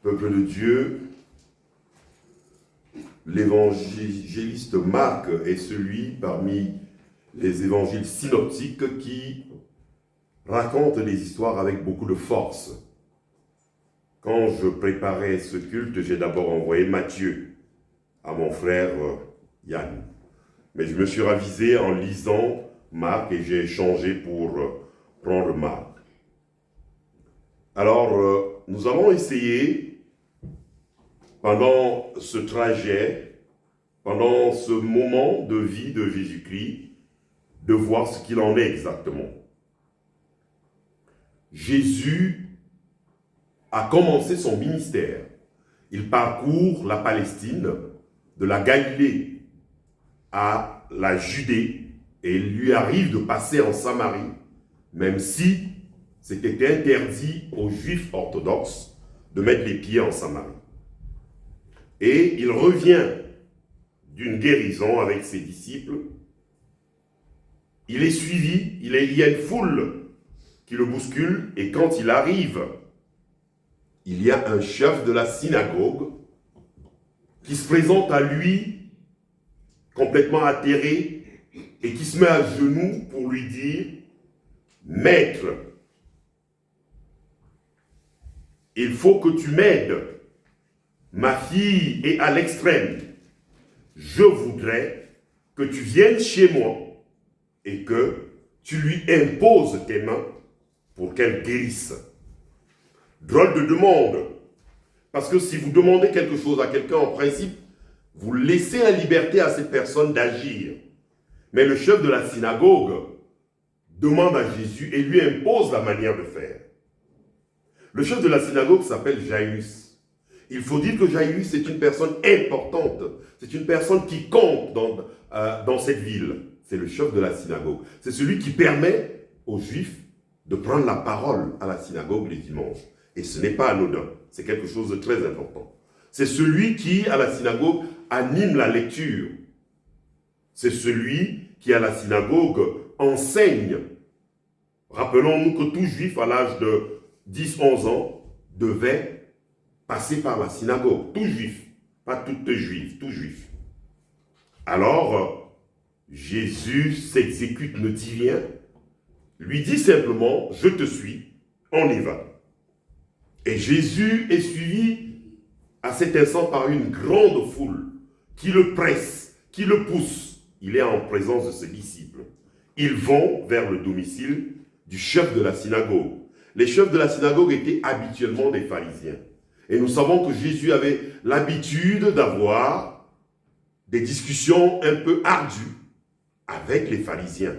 Peuple de Dieu, l'évangéliste Marc est celui parmi les évangiles synoptiques qui raconte des histoires avec beaucoup de force. Quand je préparais ce culte, j'ai d'abord envoyé Matthieu à mon frère Yann. Mais je me suis ravisé en lisant Marc et j'ai changé pour prendre Marc. Alors, nous allons essayer, pendant ce trajet, pendant ce moment de vie de Jésus-Christ, de voir ce qu'il en est exactement. Jésus a commencé son ministère. Il parcourt la Palestine, de la Galilée à la Judée, et il lui arrive de passer en Samarie, même si c'était interdit aux Juifs orthodoxes de mettre les pieds en Samarie. Et il revient d'une guérison avec ses disciples. Il est suivi, il y a une foule qui le bouscule, et quand il arrive, il y a un chef de la synagogue qui se présente à lui complètement atterré et qui se met à genoux pour lui dire « Maître, il faut que tu m'aides. Ma fille est à l'extrême. Je voudrais que tu viennes chez moi et que tu lui imposes tes mains pour qu'elle guérisse. » Drôle de demande. Parce que si vous demandez quelque chose à quelqu'un, en principe, vous laissez la liberté à cette personne d'agir. Mais le chef de la synagogue demande à Jésus et lui impose la manière de faire. Le chef de la synagogue s'appelle Jairus. Il faut dire que Jairus est une personne importante. C'est une personne qui compte dans cette ville. C'est le chef de la synagogue. C'est celui qui permet aux Juifs de prendre la parole à la synagogue les dimanches. Et ce n'est pas anodin. C'est quelque chose de très important. C'est celui qui, à la synagogue, anime la lecture. C'est celui qui, à la synagogue, enseigne. Rappelons-nous que tout Juif, à l'âge de 10-11 ans, devait passer par la synagogue. Tout Juif. Pas toute Juive, tout Juif. Alors, Jésus s'exécute, ne dit rien. Lui dit simplement, je te suis, on y va. Et Jésus est suivi à cet instant par une grande foule qui le presse, qui le pousse. Il est en présence de ses disciples. Ils vont vers le domicile du chef de la synagogue. Les chefs de la synagogue étaient habituellement des pharisiens. Et nous savons que Jésus avait l'habitude d'avoir des discussions un peu ardues avec les pharisiens.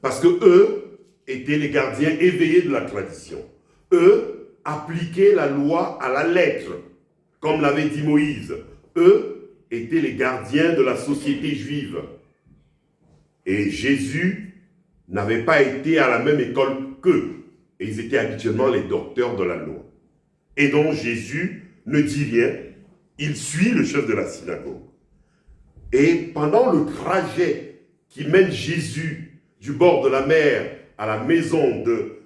Parce que eux étaient les gardiens éveillés de la tradition. Eux appliquaient la loi à la lettre, comme l'avait dit Moïse. Eux étaient les gardiens de la société juive. Et Jésus n'avait pas été à la même école qu'eux. Et ils étaient habituellement les docteurs de la loi. Et donc Jésus ne dit rien. Il suit le chef de la synagogue. Et pendant le trajet qui mène Jésus du bord de la mer à la maison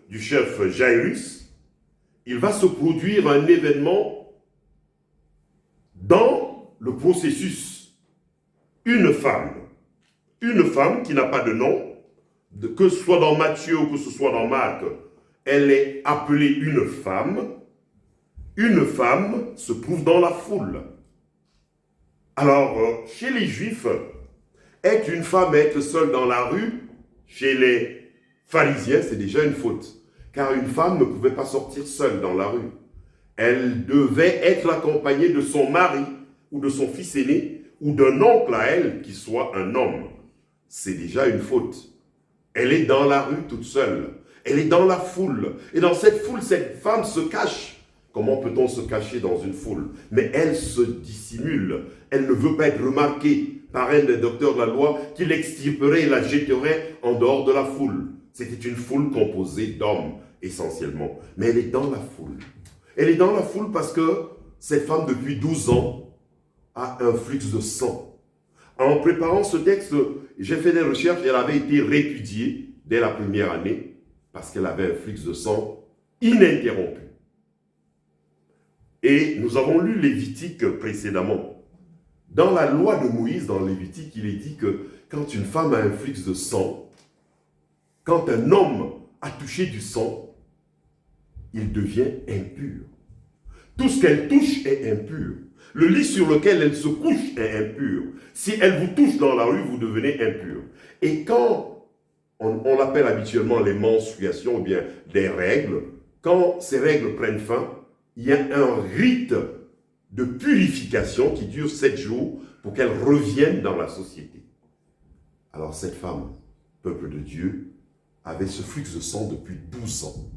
du chef Jairus, il va se produire un événement dans le processus. Une femme qui n'a pas de nom, que ce soit dans Matthieu ou que ce soit dans Marc, elle est appelée une femme. Une femme se trouve dans la foule. Alors, chez les Juifs, être une femme, être seule dans la rue, chez les pharisiens, c'est déjà une faute. Car une femme ne pouvait pas sortir seule dans la rue. Elle devait être accompagnée de son mari ou de son fils aîné ou d'un oncle à elle qui soit un homme. C'est déjà une faute. Elle est dans la rue toute seule. Elle est dans la foule. Et dans cette foule, cette femme se cache. Comment peut-on se cacher dans une foule? Mais elle se dissimule. Elle ne veut pas être remarquée par un des docteurs de la loi qui l'extirperait et la jetterait en dehors de la foule. C'était une foule composée d'hommes, essentiellement. Mais elle est dans la foule. Elle est dans la foule parce que cette femme, depuis 12 ans, a un flux de sang. En préparant ce texte, j'ai fait des recherches et elle avait été répudiée dès la première année parce qu'elle avait un flux de sang ininterrompu. Et nous avons lu Lévitique précédemment. Dans la loi de Moïse, dans Lévitique, il est dit que quand une femme a un flux de sang, quand un homme a touché du sang, il devient impur. Tout ce qu'elle touche est impur. Le lit sur lequel elle se couche est impur. Si elle vous touche dans la rue, vous devenez impur. Et quand on appelle habituellement les menstruations ou bien des règles, quand ces règles prennent fin, il y a un rite de purification qui dure 7 jours pour qu'elle revienne dans la société. Alors cette femme, peuple de Dieu, avait ce flux de sang depuis 12 ans.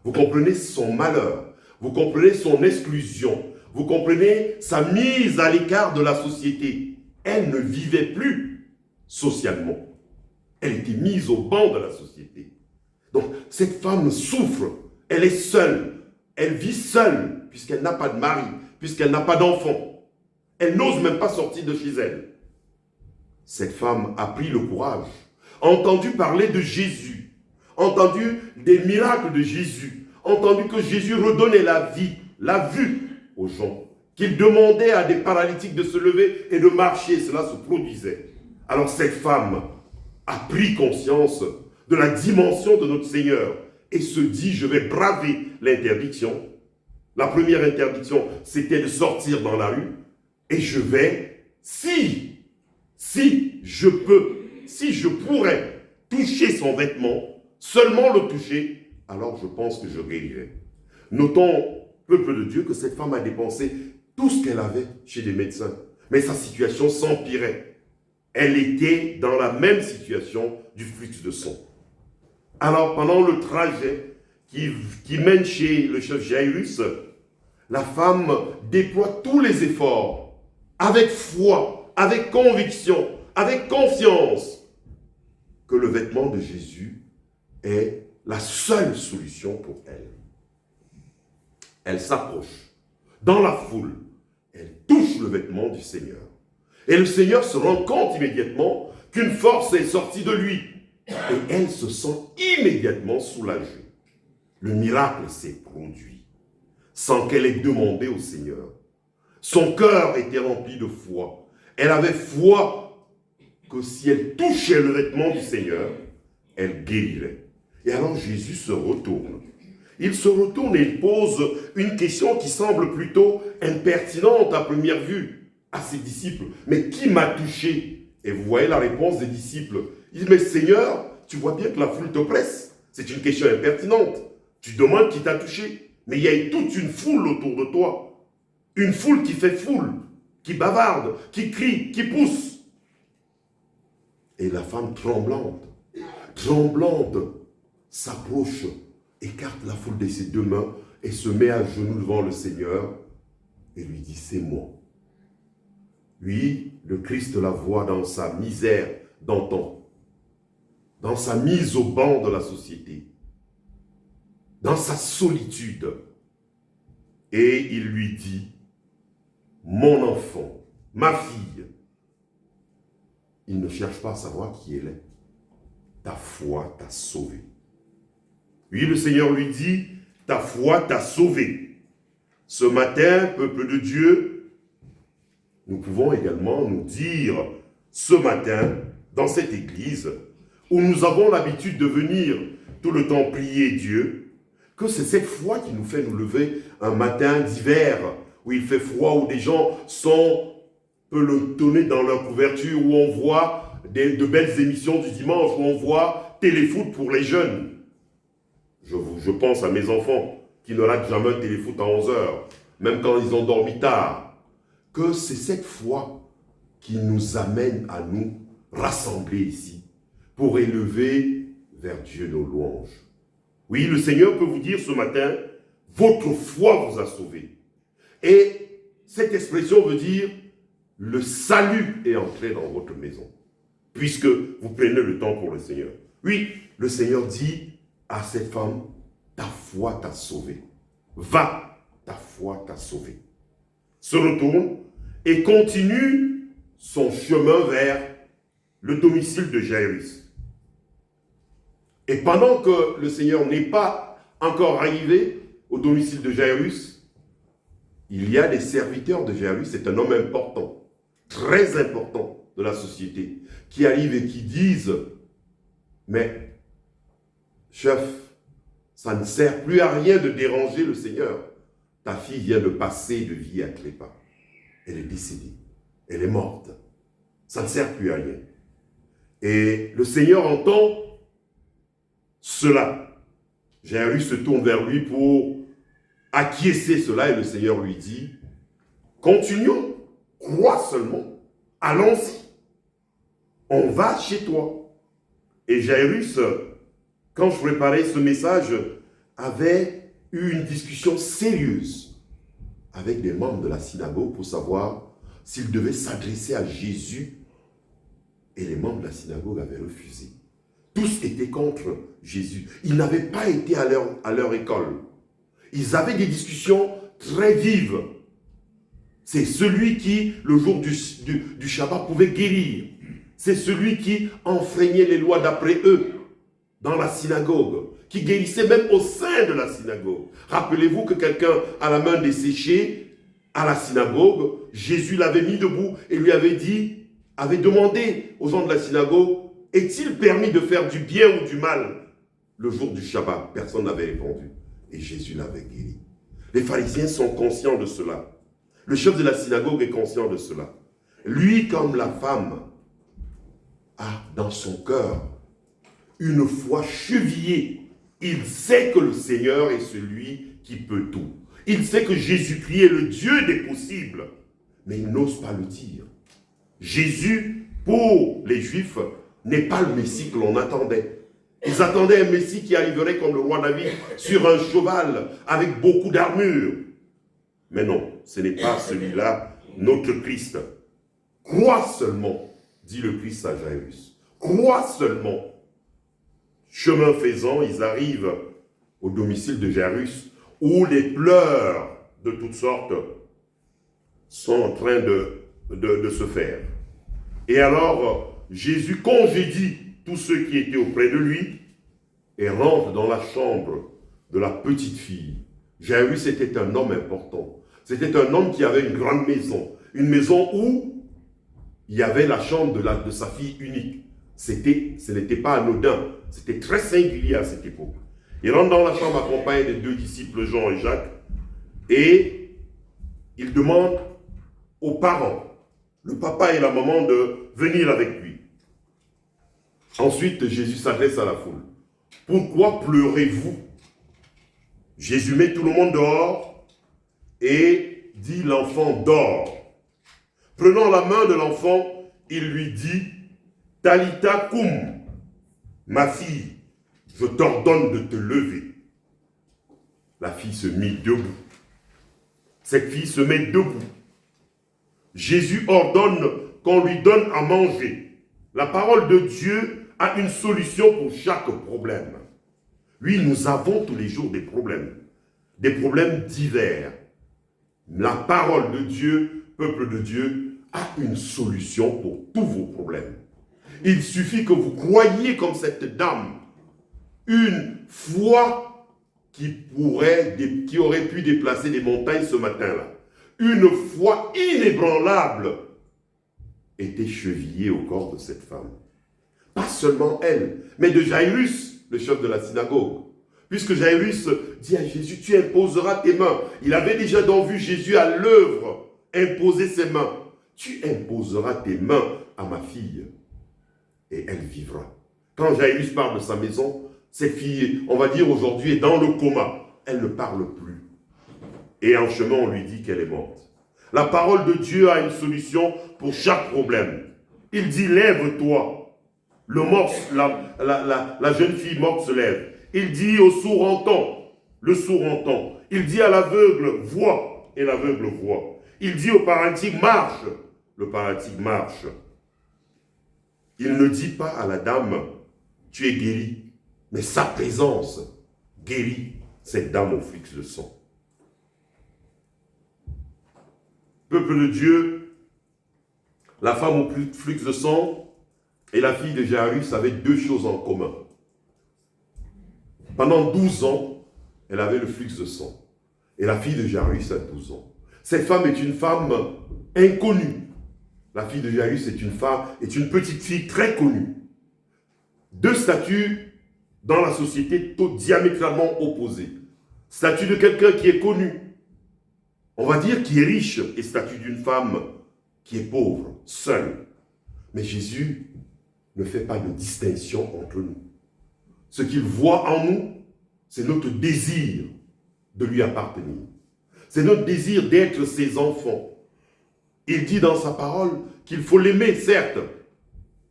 Vous comprenez son malheur, vous comprenez son exclusion, vous comprenez sa mise à l'écart de la société. Elle ne vivait plus socialement. Elle était mise au banc de la société. Donc cette femme souffre, elle est seule, elle vit seule, puisqu'elle n'a pas de mari, puisqu'elle n'a pas d'enfant. Elle n'ose même pas sortir de chez elle. Cette femme a pris le courage, a entendu parler de Jésus, a entendu des miracles de Jésus, a entendu que Jésus redonnait la vie, la vue aux gens, qu'il demandait à des paralytiques de se lever et de marcher, cela se produisait. Alors cette femme a pris conscience de la dimension de notre Seigneur et se dit, je vais braver l'interdiction. La première interdiction, c'était de sortir dans la rue, et je vais, si je peux, si je pourrais toucher son vêtement, seulement le toucher, alors je pense que je guérirai. Notons, peuple de Dieu, que cette femme a dépensé tout ce qu'elle avait chez des médecins, mais sa situation s'empirait. Elle était dans la même situation du flux de sang. Alors, pendant le trajet qui mène chez le chef Jairus, la femme déploie tous les efforts, avec foi, avec conviction, avec confiance, que le vêtement de Jésus est la seule solution pour elle. Elle s'approche dans la foule, elle touche le vêtement du Seigneur. Et le Seigneur se rend compte immédiatement qu'une force est sortie de lui. Et elle se sent immédiatement soulagée. Le miracle s'est produit sans qu'elle ait demandé au Seigneur. Son cœur était rempli de foi. Elle avait foi que si elle touchait le vêtement du Seigneur, elle guérirait. Et alors Jésus se retourne. Il se retourne et il pose une question qui semble plutôt impertinente à première vue à ses disciples. Mais qui m'a touché? Et vous voyez la réponse des disciples. Il dit, mais Seigneur, tu vois bien que la foule te presse. C'est une question impertinente. Tu demandes qui t'a touché. Mais il y a toute une foule autour de toi. Une foule qui fait foule, qui bavarde, qui crie, qui pousse. Et la femme tremblante, s'approche, écarte la foule de ses deux mains et se met à genoux devant le Seigneur et lui dit, c'est moi. Lui, le Christ la voit dans sa misère d'antan, dans sa mise au banc de la société, dans sa solitude. Et il lui dit, mon enfant, ma fille. Il ne cherche pas à savoir qui elle est. Ta foi t'a sauvé. Oui, le Seigneur lui dit, ta foi t'a sauvé. Ce matin, peuple de Dieu, nous pouvons également nous dire, ce matin, dans cette église, où nous avons l'habitude de venir tout le temps prier Dieu, que c'est cette foi qui nous fait nous lever un matin d'hiver, où il fait froid, où des gens sont pelotonnés dans leur couverture, où on voit de belles émissions du dimanche, où on voit téléfoot pour les jeunes. Je pense à mes enfants qui ne ratent jamais un téléfoot à 11 heures, même quand ils ont dormi tard. Que c'est cette foi qui nous amène à nous rassembler ici pour élever vers Dieu nos louanges. Oui, le Seigneur peut vous dire ce matin, votre foi vous a sauvé. Et cette expression veut dire, le salut est entré dans votre maison, puisque vous prenez le temps pour le Seigneur. Oui, le Seigneur dit à cette femme, ta foi t'a sauvé. Va, ta foi t'a sauvé. Se retourne et continue son chemin vers le domicile de Jairus. Et pendant que le Seigneur n'est pas encore arrivé au domicile de Jairus, il y a des serviteurs de Jairus, c'est un homme important, très important de la société, qui arrivent et qui disent, mais chef, ça ne sert plus à rien de déranger le Seigneur. Ta fille vient de passer de vie à trépas. Elle est décédée. Elle est morte. Ça ne sert plus à rien. Et le Seigneur entend cela. Jairus se tourne vers lui pour acquiescer cela et le Seigneur lui dit, continuons, crois seulement, allons-y. On va chez toi. Et Jairus, quand je préparais ce message, avait eu une discussion sérieuse avec des membres de la synagogue pour savoir s'il devait s'adresser à Jésus. Et les membres de la synagogue avaient refusé. Tous étaient contre Jésus. Ils n'avaient pas été à leur école. Ils avaient des discussions très vives. C'est celui qui, le jour du Shabbat, pouvait guérir. C'est celui qui enfreignait les lois d'après eux dans la synagogue, qui guérissait même au sein de la synagogue. Rappelez-vous que quelqu'un a la main desséchée à la synagogue, Jésus l'avait mis debout et lui avait dit, avait demandé aux gens de la synagogue, est-il permis de faire du bien ou du mal le jour du Shabbat? Personne n'avait répondu. Et Jésus l'avait guéri. Les pharisiens sont conscients de cela. Le chef de la synagogue est conscient de cela. Lui, comme la femme, a dans son cœur une foi chevillée. Il sait que le Seigneur est celui qui peut tout. Il sait que Jésus-Christ est le Dieu des possibles. Mais il n'ose pas le dire. Jésus, pour les Juifs, n'est pas le Messie que l'on attendait. Ils attendaient un Messie qui arriverait comme le roi David sur un cheval avec beaucoup d'armure. Mais non, ce n'est pas celui-là, notre Christ. Crois seulement, dit le Christ à Jairus. Crois seulement. Chemin faisant, ils arrivent au domicile de Jairus, où les pleurs de toutes sortes sont en train de se faire. Et alors, Jésus congédie tous ceux qui étaient auprès de lui et rentre dans la chambre de la petite fille. Jairus était un homme important. C'était un homme qui avait une grande maison. Une maison où il y avait la chambre de sa fille unique. Ce n'était pas anodin. C'était très singulier à cette époque. Il rentre dans la chambre accompagné des deux disciples, Jean et Jacques, et il demande aux parents, le papa et la maman, de venir avec lui. Ensuite, Jésus s'adresse à la foule. Pourquoi pleurez-vous? Jésus met tout le monde dehors et dit, l'enfant dort. Prenant la main de l'enfant, il lui dit, Talita koum, ma fille, je t'ordonne de te lever. La fille se mit debout. Cette fille se met debout. Jésus ordonne qu'on lui donne à manger. La parole de Dieu a une solution pour chaque problème. Oui, nous avons tous les jours des problèmes divers. La parole de Dieu, peuple de Dieu, a une solution pour tous vos problèmes. Il suffit que vous croyiez comme cette dame, une foi qui aurait pu déplacer des montagnes ce matin-là. Une foi inébranlable était chevillée au corps de cette femme. Pas seulement elle, mais de Jairus, le chef de la synagogue. Puisque Jairus dit à Jésus, tu imposeras tes mains. Il avait déjà donc vu Jésus à l'œuvre imposer ses mains. Tu imposeras tes mains à ma fille et elle vivra. Quand Jairus parle de sa maison, cette fille, on va dire aujourd'hui, est dans le coma. Elle ne parle plus. Et en chemin, on lui dit qu'elle est morte. La parole de Dieu a une solution pour chaque problème. Il dit, lève-toi. La jeune fille morte se lève. Il dit au sourd entend. Le sourd entend. Il dit à l'aveugle, vois. Et l'aveugle voit. Il dit au paralytique, marche. Le paralytique marche. Il ne dit pas à la dame, tu es guérie. Mais sa présence guérit cette dame au flux de sang. Peuple de Dieu, la femme au flux de sang et la fille de Jairus avaient deux choses en commun. Pendant 12 ans, elle avait le flux de sang. Et la fille de Jairus a 12 ans. Cette femme est une femme inconnue. La fille de Jairus est une petite fille très connue. Deux statuts dans la société diamétralement opposés. Statut de quelqu'un qui est connu, on va dire qui est riche, et statut d'une femme qui est pauvre, seule. Mais Jésus ne fait pas de distinction entre nous. Ce qu'il voit en nous, c'est notre désir de lui appartenir. C'est notre désir d'être ses enfants. Il dit dans sa parole qu'il faut l'aimer, certes.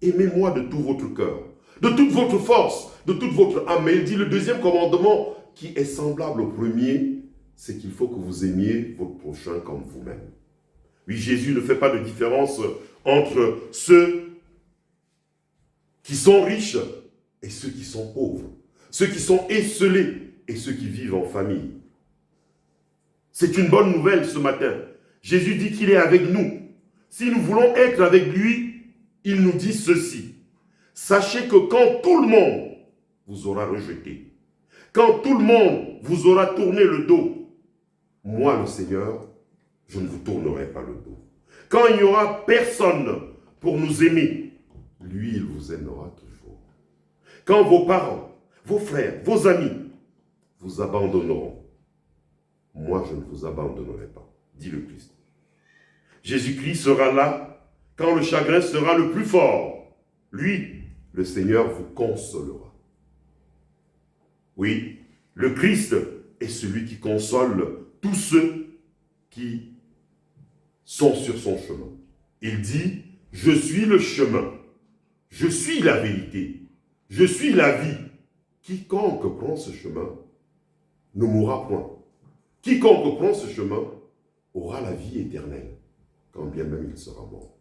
Aimez-moi de tout votre cœur, de toute votre force, de toute votre âme. Mais il dit le deuxième commandement qui est semblable au premier, c'est qu'il faut que vous aimiez votre prochain comme vous-même. Oui, Jésus ne fait pas de différence entre ceux qui sont riches et ceux qui sont pauvres, ceux qui sont esselés et ceux qui vivent en famille. C'est une bonne nouvelle ce matin. Jésus dit qu'il est avec nous. Si nous voulons être avec lui, il nous dit ceci. Sachez que quand tout le monde vous aura rejeté, quand tout le monde vous aura tourné le dos, moi le Seigneur, je ne vous tournerai pas le dos. Quand il n'y aura personne pour nous aimer, lui, il vous aimera toujours. Quand vos parents, vos frères, vos amis vous abandonneront, moi, je ne vous abandonnerai pas, dit le Christ. Jésus-Christ sera là quand le chagrin sera le plus fort. Lui, le Seigneur vous consolera. Oui, le Christ est celui qui console tous ceux qui sont sur son chemin. Il dit, je suis le chemin, je suis la vérité, je suis la vie. Quiconque prend ce chemin ne mourra point. Quiconque prend ce chemin aura la vie éternelle, quand bien même il sera mort.